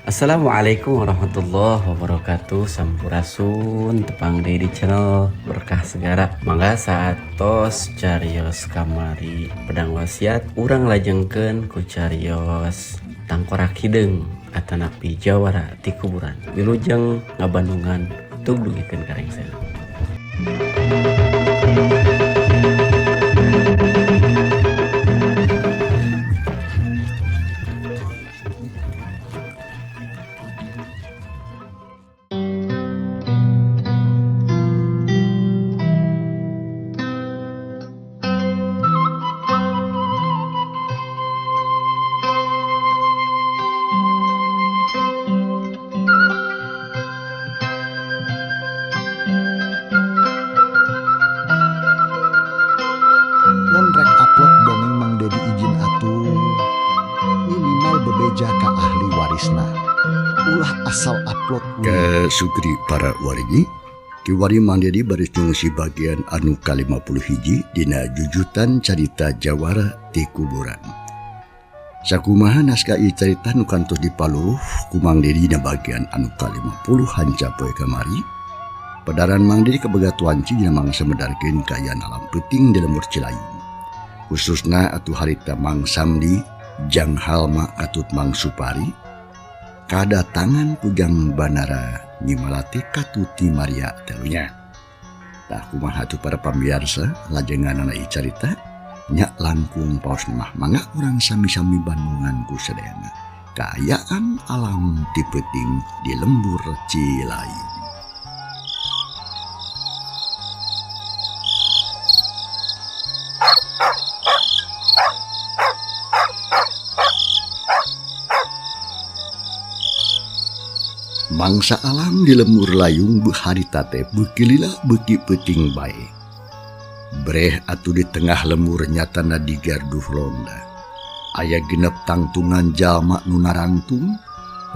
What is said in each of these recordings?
Assalamualaikum warahmatullahi wabarakatuh. Sampurasun tepang deui di channel Berkah Segara. Mangga satos carios kamari pedang wasiat urang lajengkeun ku carios tangkorak hideung atanapi jawara ti kuburan. Wilujeng ngabandungan tug dugikeun karengsena. Mun rek upload dongeng Mang Dedi izin atuh minimal bebeja ka ahli warisna ulah asal upload Ke sugri para wargi kiwari Mang Dedi baris ngungsi bagian anu ka-50 hiji dina jujutan carita Jawara ti Kuburan. Sakumaha naskah ieu carita nu kantos dipaluh ku Mang Dedi dina bagian anu ka-50 hanca poe kamari. Padaran Mang Dedi kabegatuan ci dina mangsa medarkeun kaayaan alam peuting di lembur Cilayung. Khususna atuh harita Mang Samdi jang halma katut Mang Supari kadatangan kujang Banara Nyi Malati katuti Maria telunya. Tah kumaha atuh para pambiarsa lajenganana ieu carita nya langkung paos mah mangga urang sami-sami bandungan ku sadayana kaayaan alam ti peuting di lembur Cilayung. Mangsa alam di lembur layung harita teh beuki lila beuki peuting bae. Breh atuh di tengah lembur nyatana digarduh londa. Aya genep tangtungan jalma nu narangtung,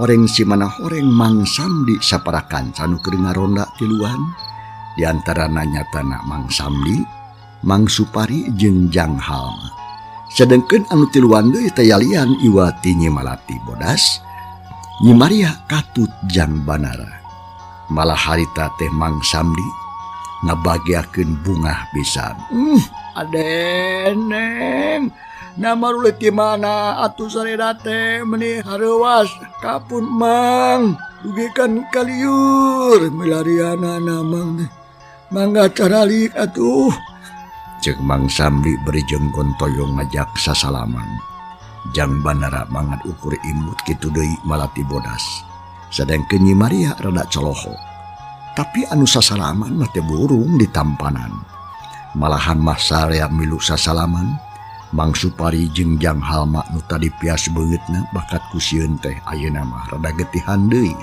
horeng si mana horeng Mang Samdi saparakan canu keur ngaronda tiluan. Di antarana nyatana Mang Samdi, Mang Supari jeung Jang Halma. Sedengkeun anu tiluan deui teh yalian Iwati Nyi Malati Bodas, Nyi Maria katut Jang Banara. Malah harita teh Mang Samdi ngabagiakeun bungah pisan. Aden neng nama rulet di mana atuh sareda teh meuni hareuwas kapun Mang dugikan kaliur milarianana Mang teh mangga caralik atuh. Cek Mang Samdi beri jenggon toyong ngajak sasalaman. Jang Banara mangan ukur imut kitu deui Malati Bodas. Sedengkeun Nyi Maria rada coloho. Tapi anu sasalaman mah teh burung ditampanan. Malahan mah sarea milu sasalaman, Mang Supari jeung Jang Halma nu tadi pias beungeutna bakat ku sieun teh ayeuna mah rada getihan deui.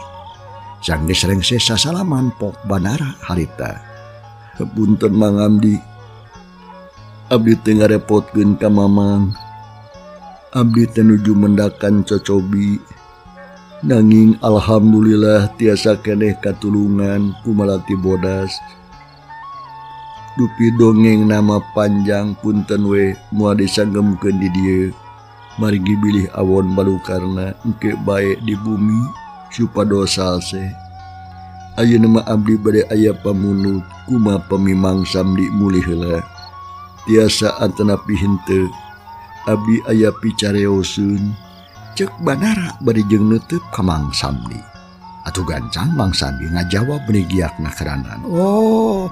Sang geus rengse sasalaman pok Banara harita. Hapunten Mang Abdi. Abdi teu ngarepotkeun ka Mamang. Abdi teh nuju mendakan cocobi, nanging alhamdulillah tiasa keneh katulungan ku Malati Bodas. Dupi dongeng nama panjang punten we moal disanggemkeun di dieu. Margi bilih awon balukarna engke bae di bumi supados salse. Ayeuna mah abdi bade aya pamunut kumaha pamimang Samdi mulih heula. Tiasa antanapi henteu abdi aya picareoseun. Cek Banara bari jeung neuteub ka Mang Samdi. Atuh gancang Mang Samdi ngajawab beuni giakna keranan. Oh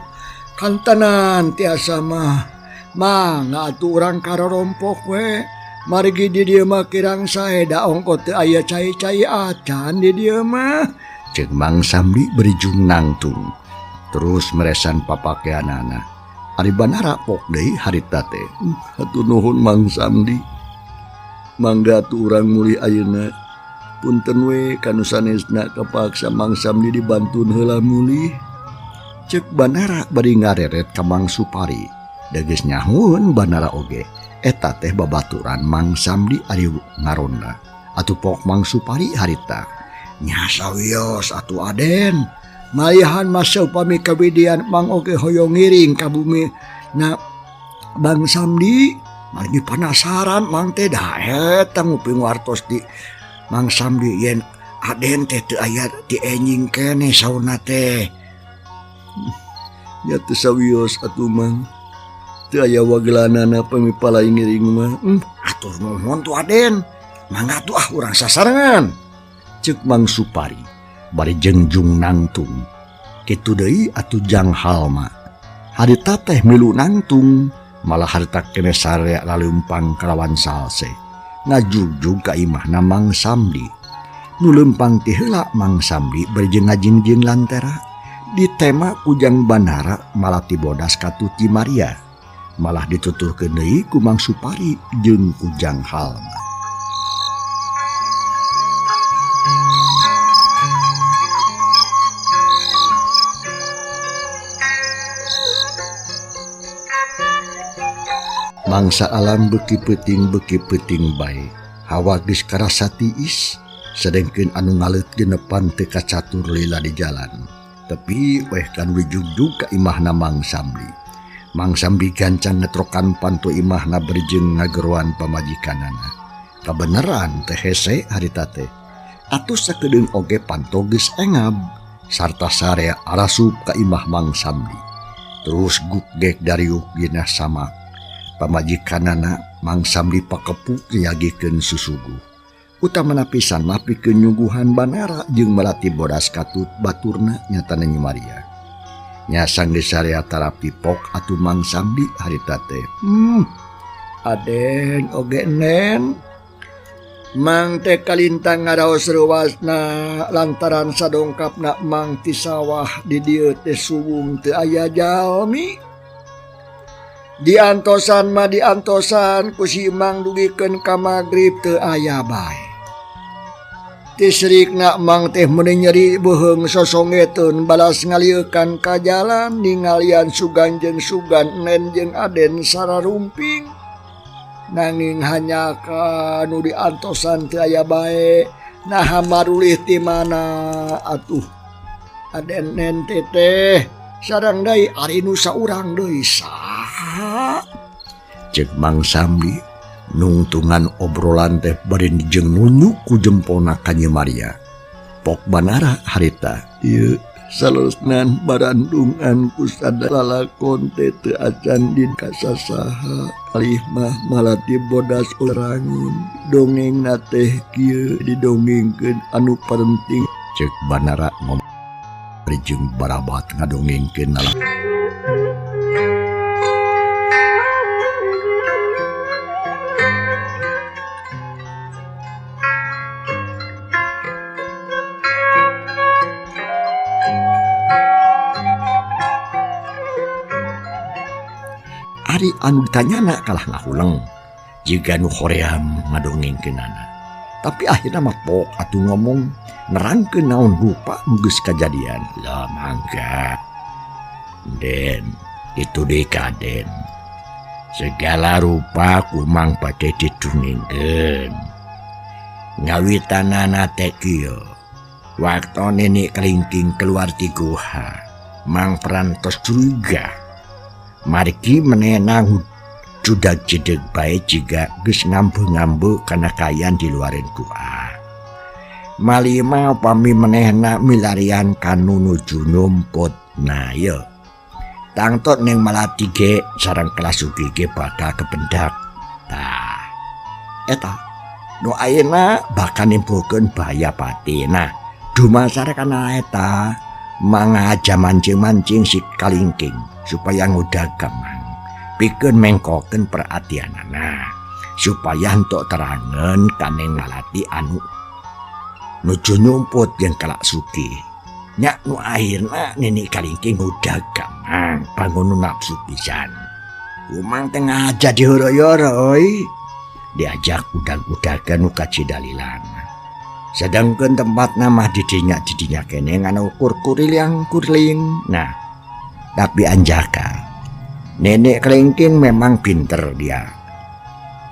kantanan tiasa mah mangga atuh urang karorompok we margi di dieu mah kirang saeda ongko teu aya cai-cai acan di dieu mah. Cek Mang Samdi beri jung nangtung. Terus meresan papakeanana. Ari Banara pok deui harita teh. Hatur nuhun Mang Samdi. Mangga atuh urang muli ayeuna. Punten we kanu sanesna kapaksa Mang Samdi dibantun heula muli. Cek Banara bari ngareret ka Mang Supari. Da geus nyahun Banara oge. Eta teh babaturan Mang Samdi ari ngaronda. Atuh pok Mang Supari harita. Nya sawios atuh Aden. Malihan masa upami kawidian Mang oge hoyong ngiring ka bumi na Bang Samdi Margi penasaran mang teh da eta nguping wartos di Mang Samdi yen Aden teh teu aya ti enjing kene sauna teh. Nya teu sawios atuh Mang. Teu aya wagelanana pamipalai ngiring mah. Atur nuhun tuh Aden. Mangga tuh urang sasarengan. Ceuk Mang Supari bari jengjung nangtung. Kitu deui atuh janghal mah. Harita teh milu nangtung, malah harita kene sarea laleumpang kalawan salse. Ngajugjug ka imahna Mang Samdi. Nu leumpang ti heula Mang Samdi bari jeung ngajingjing lantera. Ditema kujang Banara malah tibodas ka Tuti Maria. Malah dituturkeun deui ku Mang Supari jeung kujang Halma. Mangsa alam beki peuting bae. Hawa geus karasa tiis, sedengkeun anu ngalet genepan teu kacatur lila di jalan. Tapi weh kan wijugjug ka imahna Mang Samdi. Mang Samdi gancang ngetrokan panto imahna berjeng ngageruan pamajikanana. Kabeneran teh hese harita teh. Atuh sakedeung oge panto geus engab, sarta sarea arasup ka imah Mang Samdi. Terus gugdek dariuk ginah samak. Pamajikanana Mang Samdi pakepuk nyagikeun susuguh. Utamana pisan mah pikeun nyuguhan Banara jeung melati bodas katut baturna nyatana Nyi Maria. Nya sanggeus sarea tarapi pok atuh Mang Samdi harita teh. Aden oge nen. Mang teh kalintang ngaraos reuasna lantaran sadongkapna Mang ti sawah di dieu teh suwung teu aya jalmi. Diantosan mah diantosan ku si Mang dugikeun ka magrib teu aya bae. Tisrikna Mang teh meuni nyeri beuheung sosongeteun balas ngalieukan ka jalan ningalian sugan jeung sugan nen jeung Aden sararumping. Nanging hanya ka nu diantosan teu aya bae. Naha marulih ti mana atuh. Aden nen teteh sareng deui ari nu saurang deui saha? Ceuk Mang Samdi nungtungan obrolan teh bari jeung nunyuk ku jempolna ka Nyi Maria. Pok Banara harita, ieu salesnan barandungan ku sadalakon teh teu acan din kasasaha. Alih mah malati bodas urangin. Dongengna teh kieu didongengkeun anu parenting. Ceuk Banara ngomong bari jeung barabat ngadongengkeun lalaki. Ari anu ditanyana kalah ngahuleng jiga nu hoream ngadongengkeunana. Tapi akhirna mah pok atuh ngomong nerangkeun naon rupa nu geus kajadian. Lah mangga Den, itu deui ka Den. Segala rupa kumang pake didungengkeun. Ngawitanana teh kieu. Waktu nenek kelingking keluar ti guha, Mang Prantos curiga. Margi menenang judag jedeg bae jiga geus ngambu-ngambu kana kayan di luarin gua. Malima upami menehna milarian kanu nuju numput. Nah yo tangtot neng Malati ge sareng kelas ugi ge bakal kependak. Tah eta nu ayeuna bakal nimpulkeun bahaya pati. Nah dumasar kana eta mangaja mancing-mancing si kalingking supaya ngudagang Mang. Pikeun mengkokeun perhatianana supaya entuk terangen kaneng Malati anu nuju nyumput jeung kalak suki. Nya nu akhirna nenek kalingking ngudagang Mang bangun nafsu pisan. Kumang teh ngaja dihoro-yoro diajak udag-udagan nu kacidalilan. Sedangkeun tempatna mah didinya kene ngana ukur kuriling kurling. Nah, tapi anjaka nenek kelingking memang pinter dia.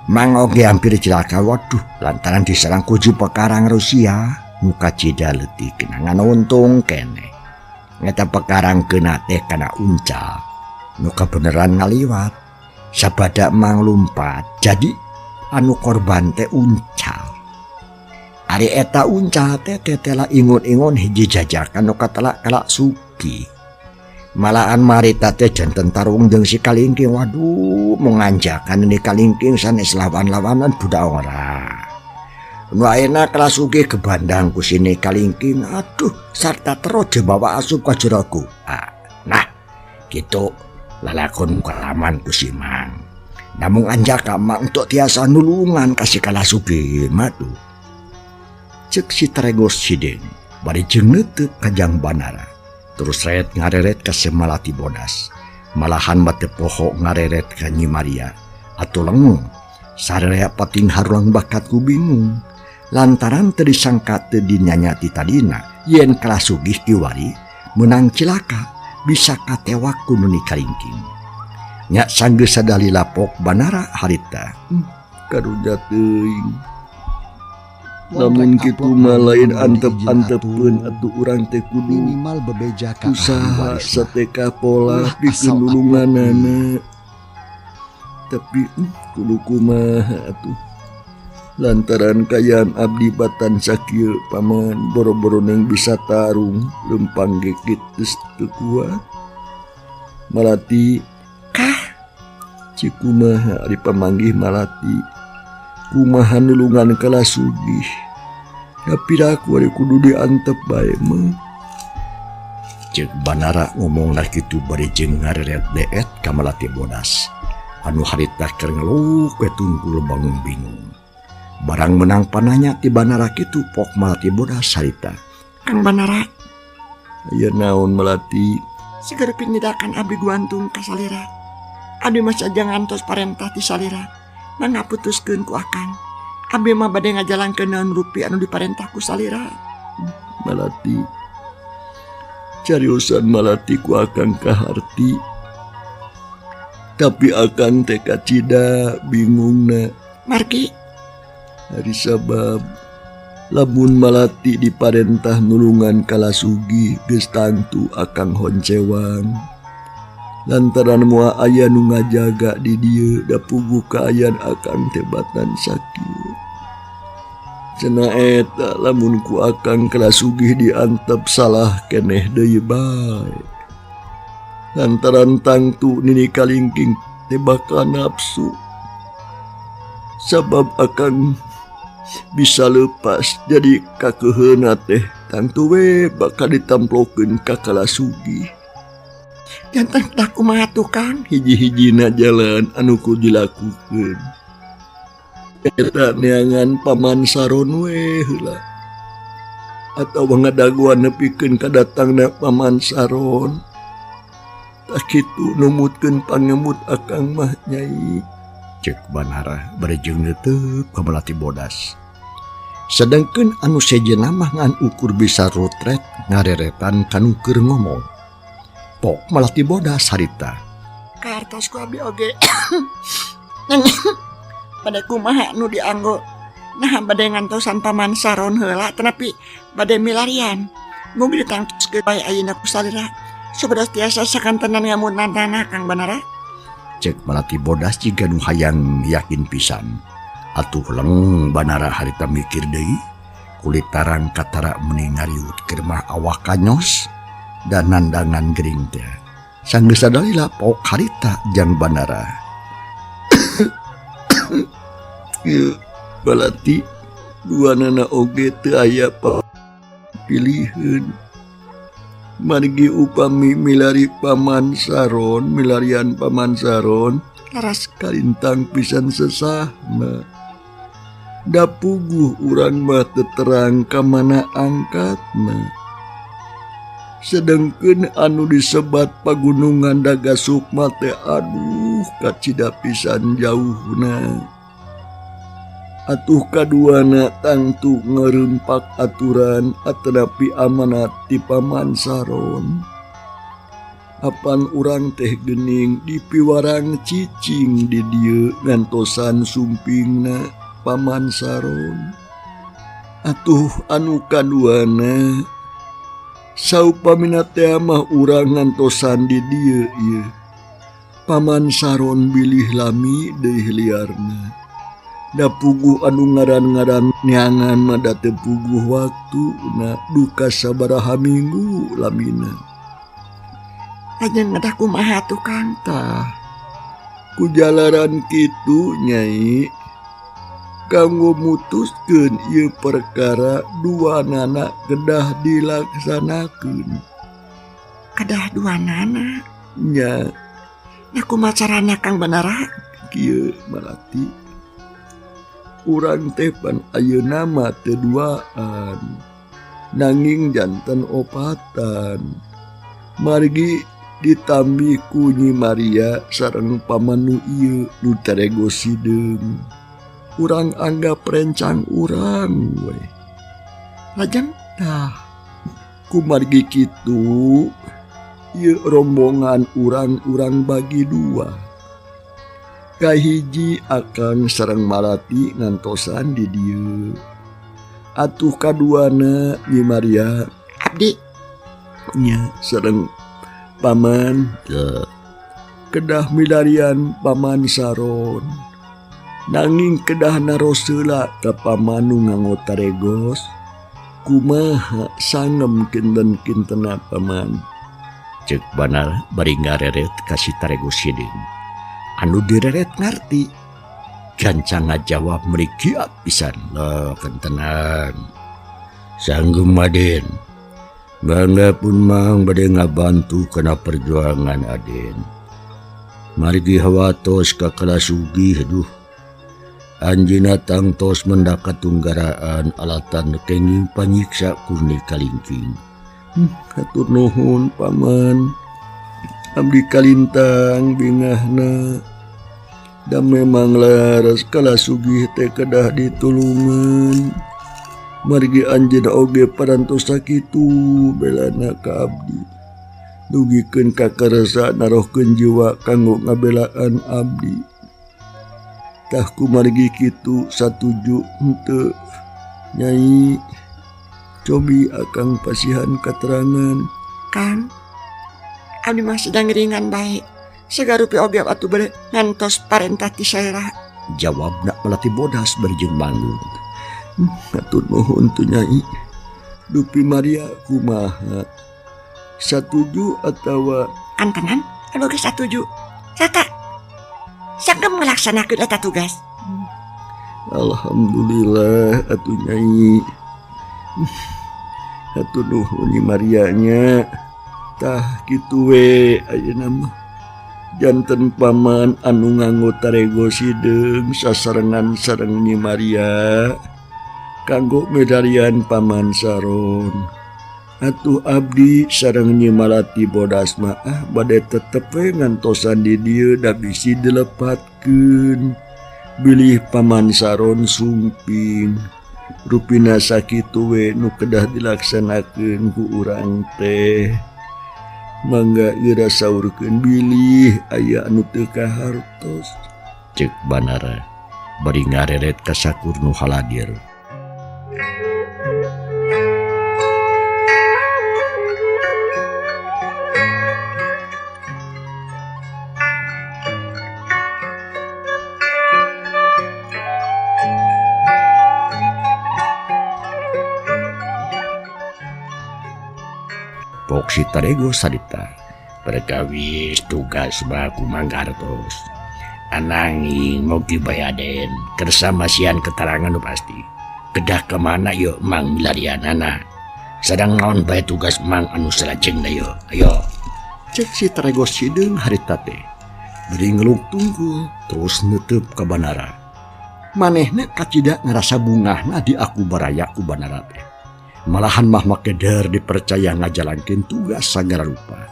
Mang oge hampir celaka waduh lantaran diserang kuju pekarang Rusia nu kacida leutik ngana untung kene. Ngeta pekarang keuna teh kana uncal nu kabeneran ngaliwat. Sabada Mang lumpat jadi anu korban teh uncal. Ari eta uncal teh tetela ingun-ingun hiji jajakan nu katelak kalak suki. Malahan marita teh janten tarung jeung si Kalingking. Waduh, mau nganjakan ini Kalingking sanes lawan-lawanan budak ora. Nu ayeuna Kalasugi ke bandang ku sini Kalingking. Aduh, sarta terus dibawa asup ka jeraku. Nah, gitu lalakon kalaman ku si Mang. Namun anjaka Mang untuk tiasa nulungan kasih Kalasugi madu. Cek si Tregos Sideng bari jeung neuteuk ka Jang Banara. Terus ret ngareret ka Malati Bodas. Malahan mate poho ngareret ka Nyi Maria. Atuh lengung sararea pating harulang bakat ku bingung. Lantaran teu disangka teu dinyanyati tadina yen Kalasugi kiwari menang cilaka bisa katewak ku Nuni Kalingking. Nya sanggeus sadali lapok Banara harita. Karunya teuing. Namun kitu mah lain antep-antepeun atuh urang teh kudu minimal bebeja ka usaha sateka pola pikeun nulunganana. Tapi kudu kumaha atuh. Lantaran kayaan abdi batan sakieu paman boro-boro neng bisa tarung lempang gekit geus teu kuat. Malati kah cikumaha ari pamanggih Malati kumaha nulungan Kalasugi. Tapi aku ari kudu diantep bae mah. Cek Banara ngomong lah kitu bari jeung ngareret deet ka Malati Bodas. Anu harita keur ngeluh we tungkul bangun bingung. Barang menang pananya ti Banara kitu pok Malati Bodas harita. Kang Banara, aya naon Malati? Sigar pingidakan abdi guantung ka salira. Abdi mah saja ngantos parentah ti salira. Mangaputuskeun ku akang. Abdi mah bade ngajalankeun naon rupi anu diparentah ku salira. Malati, cariosan Malati ku akang kaharti. Tapi akang teh kacida bingungna. Margi, hari sabab lamun Malati diparentah nulungan Kalasugi geus tangtu akang honcewang. Lantaran moal aya nu ngajaga di dieu da puguh kaayaan akang teh batan sakit. Cenah eta lamun ku akang Kalasugi diantep salah keneh deui bae. Lantaran tangtu Nini Kalingking teh bakal nafsu. Sabab akang bisa lepas jadi kakeuheuna teh tangtu we bakal ditamplokeun ka Kalasugi. Janten tak kumaha tukang hiji-hijina jalan anu kudu dilakukeun. Eta neangan Paman Saron we heula. Atawa ngadaguan nepikeun kadatangna Paman Saron. Tak kitu numutkeun pangemut akang mah Nyai. Cek Banara bari jeung neuteuk ka Malati Bodas. Sedengkeun anu sejenna mah ngan ukur bisa rotret ngareretan kanu keur ngomong. Pok Malati Bodas harita. Kartos ku abdi oge. Bade kumaha nu dianggo. Nah bade ngantosan Paman Saron heula tetapi bade milarian. Mung ditangtuskeun bae ayeuna ku salira. Sabedas tiasa sakantenan ngamunan tanah Kang Banara. Cek Malati Bodas jiga nu hayang yakin pisan. Atuh leng Banara harita mikir deui. Kulit tarang katara meni ngariut keur mah awak kanyos. Dan nandangan gering teh sanggeus sadalila pok harita Jang Banara. Balati duanana oge teu aya piliheun. Margi upami milari Paman Saron, milarian Paman Saron laras kalintang pisan sesahna. Da puguh urang mah teu terang ka mana angkatna. Sedengkeun anu disebat pagunungan Daga Sukma teh aduh kacida pisan jauhna. Atuh kaduana tangtu ngerempak aturan atanapi amanat ti Paman Saron. Apan urang teh geuning dipiwarang cicing di dieu ngantosan sumpingna Paman Saron. Atuh anu kaduana saupamina teh mah urang ngantosan di dieu ieu. Paman Saron bilih lami deui liarna. da puguh anu ngaran-ngaran neangan mada teu puguh waktu na duka sabaraha minggu lamina. Ajen ngadah kumaha tukang? Tah ku jalaran kitu Nyai kanggo mutuskeun ieu perkara duanana kedah dilaksanakeun. Kedah duanana Nya nya kumaha carana Kang Banara? kieu Malati, urang teh pan ayeuna mah teu duaan nanging janten opatan. Margi ditambi ku Nyi Maria sareng paman nu ieu nu taregos sideung. Urang anggap rencang urang we. Lajeng Tah kumargi kitu ieu rombongan urang-urang bagi dua. Kahiji Akang sareng Malati ngantosan di dieu. Atuh kaduana Nyi Maria abdi nya sareng paman kedah milarian Paman Saron. Nanging kedah naroseula ka paman nu ngangotaregos kumaha sangem kinten-kintena paman. Cek Banar bari ngareret kasih taregos sideung. Anu direret ngarti gancang ngajawab mriki pisan. Lah kentenan sanggem Aden, bangga pun mang bade ngabantu kana perjuangan Aden. Margi hawatos ka kelas sugih duh. Anjeunna tangtos mendakat tunggaraan alatan kenging panyiksa kurni kalingking. Hatur nuhun paman, abdi kalintang bingahna. Da memang laras kala sugih teh kedah ditulungan. Margi anjeunna oge parantos sakitu belana ka abdi. Dugikeun kakarasa narohkeun jiwa kanggo ngabelaan abdi. Tah kumargi kitu satuju henteu Nyai. Cobi Akang pasihan katerangan. Kang, abdi mah sedang ringan bae. Sagarupi oge atuh bere ngantos parentah ti saera. Jawabna Melati bodas berjeng bangun. Hatur nuhun tu Nyai. Dupi Maria kumaha? Satuju atawa Kantenan anu geus satuju. Sata sagem ngalaksanakeun eta tugas. Alhamdulillah atuh Nyai. Hatur nuhun Nyi Maria nya. Tah kitu we ayeuna mah janten paman anu nganggo taregos sideung sasarengan sareng Nyi Maria kanggo medalian Paman Saron. Atuh abdi sareng Nyi Malati bodas mah bade tetep we ngantosan di dieu da bisi dilepatkeun. Bilih Paman Saron sumping. Rupina sakitu we nu kedah dilaksanakeun ku urang teh. Mangga ira saurkeun bilih aya anu teu kahartos. Cek Banara bari ngareret ka sakur nu haladir. Pok si taregos sadita perkawis tugas baku manggartos. Ananging mogi bayaden kersama sian keterangan nu pasti. Kedah kemana yuk mang milarianana. Sedang naon bae tugas mang anu salajeng na yuk. Ayo. Cek si taregos sideung harita teh. Beri ngeluk tunggu terus netep ka Banara. Manehna kacida ngerasa bungahna di aku baraya ku Banara teh. Malahan mah makedar dipercaya ngajalankeun tugas sagala rupa.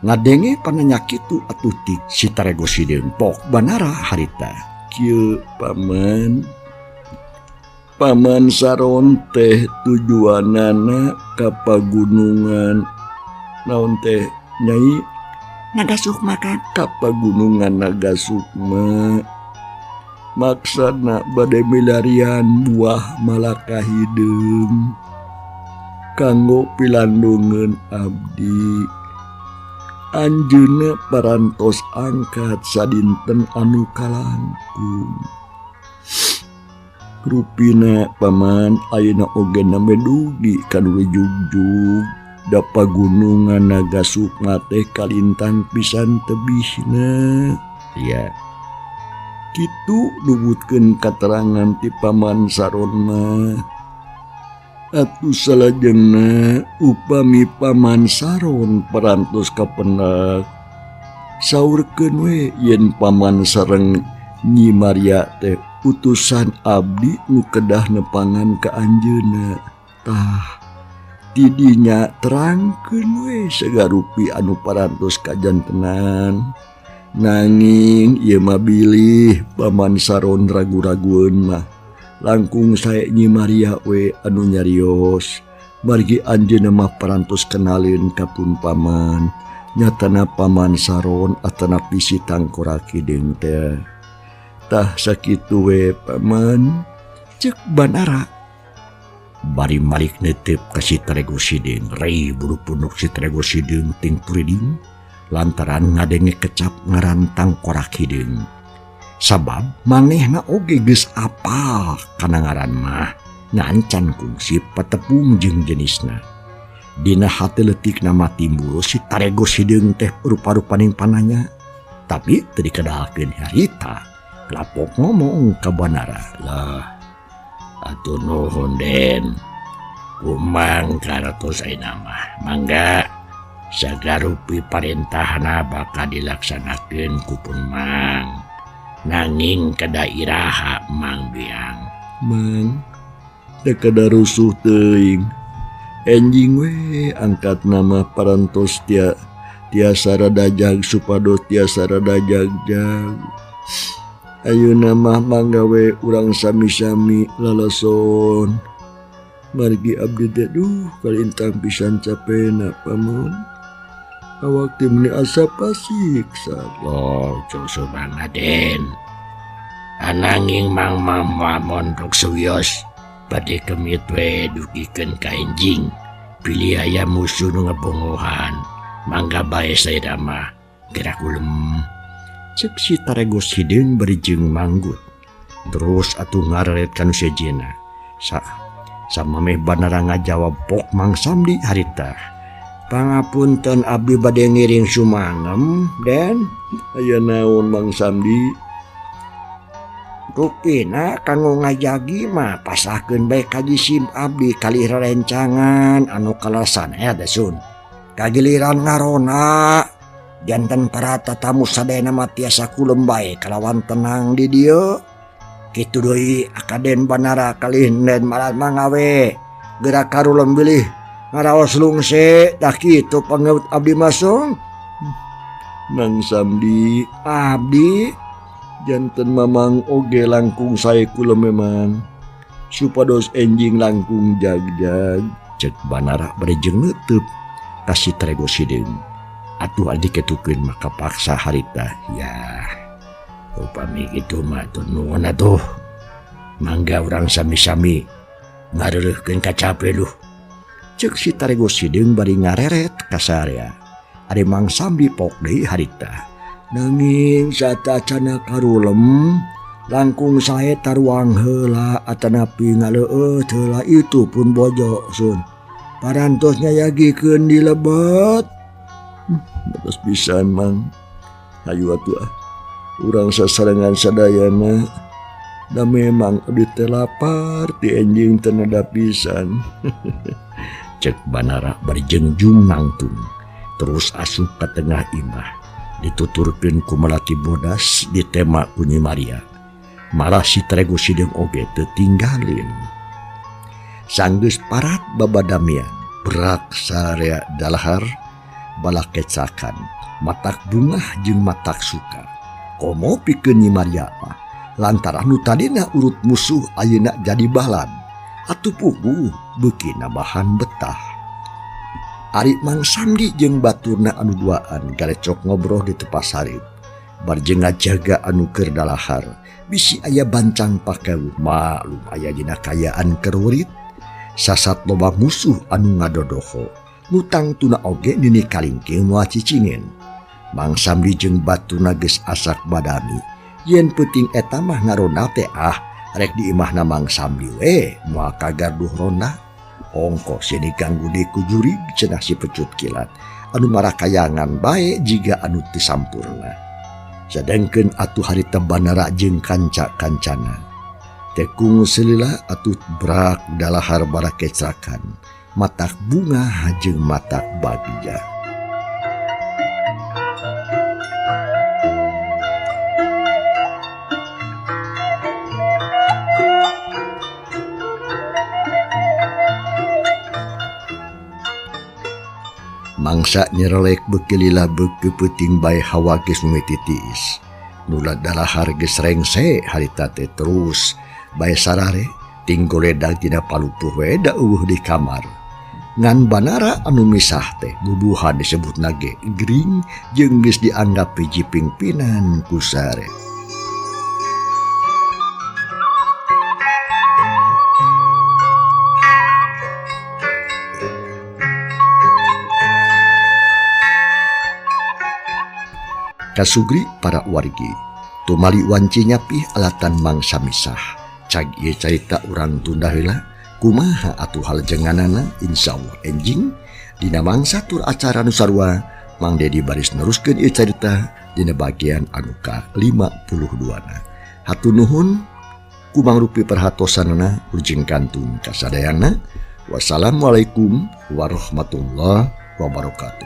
Ngadenge pananya kitu atuh tik si taregos sideung pok Banara harita. Kieu paman. Paman Saron teh tujuanana ka pagunungan. Naon teh Nyai? Nagasukma Kang. Ka pagunungan Nagasukma. Maksudna bade milarian buah malaka hideung kanggo pilandungeun abdi. Anjeunna parantos angkat sadinten anu kalangkung. Rupina paman ayeuna oge name dugi kanu jugjug da pagunungan naga sukma teh kalintang pisan tebihna. Ya kitu nubutkeun katerangan ti paman Saron mah. Atuh salajengna upami paman Saron parantos ka pendak saurkeun we yen paman sareng Nyi Maria teh utusan abdi nu kedah nepangan ka anjeunna. Tah tidinya terangkeun we sagarupi anu parantos kajantenan. Nanging ieu mah bilih paman Saron ragu-ragueun mah langkung sae Nyi Maria we anu nyarios margi anjeunna mah parantos kenalin ka pun paman. Nyatana paman Saron atanapi si tangkorak hideung teh. Tah sakitu we paman, cek Banara. Bari malik neuteup ka si Trego Sideng, rei buru punduk si Trego Sideng ting puriding lantaran ngadenge kecap ngaran tangkorak hideung. Sabab manehna oge geus apal kana ngaran mah ngancan kungsi patepung jeung jenisna. Dina hate leutikna mah timbul si Trego Sideng teh rupa-rupaning pananya, tapi teu dikedahakeun harita. Lapok ngomong ka Banara, "Lah, atuh nuhun Den, kumang karatos ayeuna mah. Mangga sagarupi parentahna bakal dilaksanakeun ku pun Mang. Nanging kada iraha Mang Biang." "Mang, da kada rusuh teuing. Enjing we angkat nama parantos tiasa radajag supados tiasa radajag-jag. Ayeuna mah mangga we urang sami-sami lalason. Margi abdi teh duh kalintang pisan capena paman. Awak teh meuni asa pasiksa." Loh, cusu banget Den. Ananging Mang Mamon rok suwios bade kemit we dugikeun ka enjing. Pilih aya musuh nu ngebongohan. Mangga bae saeuda mah gerak ulem. Cek si Trego Sideng berijeng manggut. Terus atuh ngarelet kanu sejena. Samameh Banara ngajawab pok Mang Samdi harita. "Pangapunten abdi bade ngiring sumangem, Den." "Aya naon Mang Samdi?" "Rupina kanggo ngajagi mah pasahkeun bae ka jisim abdi kali rerencangan anu kalasan da Sun. Kagiliran ngarona janten para tatamu sadayana mah tiasa kulem bae kalawan tenang di dieu. Kitu deui akaden Banara kali Den malah mangawe gerak karulem bilih ngaraos lungse tah kitu pangeut abdi masung." "Mang Samdi, "Abdi janten mamang oge langkung sae kula memang supados enjing langkung jag-jag." Cek Banara berijeng neutup ka si Trego Sideng. Atuh adi ketukeun maka paksa harita. "Ya, upami kitu mah atuh nuhun atuh. Mangga urang sami-sami ngareureuhkeun ka cape luh." Cek si Trego Sideng bari ngareret ka sarea. Ari Mang Samdi pok deui harita. Nanging satacana karulem langkung sae taruang heula atanapi ngaleueut heula itu pun bojo Sun. Parantos nyayagikeun di lebet. Batas pisan Mang. Hayu atuh urang sasarengan sadayana da memang abdi teh lapar ti enjing teu nada pisan. Cek Banara berijeng jumangtung. Terus asup ka tengah imah. Dituturkeun ku melati bodas ditema ku Nyi Maria. Malah si Trego Sideng oge teu tinggalin. Sanggeus parat babadamian berak sarea dalahar balak kecakan matak bungah jeung matak suka. Komo pikeun Nyi Maria mah lantaran nu tadina urut musuh ayeuna jadi balan. Atuh puguh beukina bahan betah. Ari Mang Samdi jeung baturna anu duaan galecok ngobrol di tepas sarip. Barjeng ngajaga anu keur dalahar. Bisi aya bancang pakeuh maklum aya dina kayaan kerurit. Sasat loba musuh anu ngadodoho. Nutang tuna oge nini kalingking moal cicingin. Mang Samdi jeung baturna geus asak badami. Yen peuting eta mah ngarona teh Rek di imah namang sambil mua kagarduh ronda. Ongko sini ganggu deku juri cenah si pecut kilat. Anu marakayangan baik jika anu tisampurna. Sedangkan atuh hari tebanara jeung kanca-kancana. Tekung selila atuh brak dalahar bara kecrakan. Matak bunga hajeng matak bagja. Mangsa nyerelek bekelila beke peting bay hawa geus mumititis. Nula dalahar geus rengse harita teh terus bay sarare ting goledag tina palupuh we da eueuh di kamar. Ngan banara anu misah teh bubuhan disebutna ge gering jeung geus dianggap hiji pingpinan ku sare. Kasugri para wargi tumali wanci nyapih alatan mangsa misah. Cag ieu carita urang tunda heula kumaha atuh hal jenganana insyaallah enjing dina mangsa tur acara nu sarua Mang Dedi baris neruskeun ieu carita dina bagian anu ka-52 na. Hatur nuhun ku mangrupi perhatosanna ujing kantun kasadayana. Wassalamualaikum warahmatullahi wabarakatuh.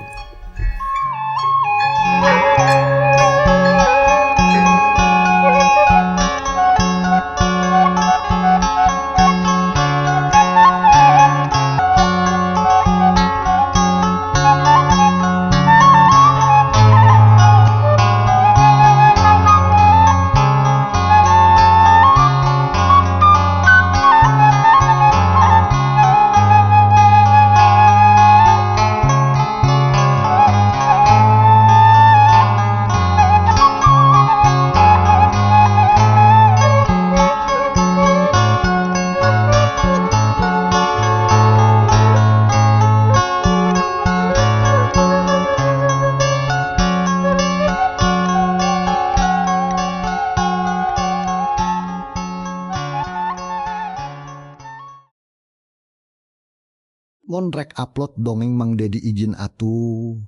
Mun rek upload dongeng Mang Dedi izin atuh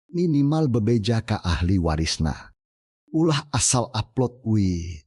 minimal bebeja ka ahli warisna. Ulah asal upload we.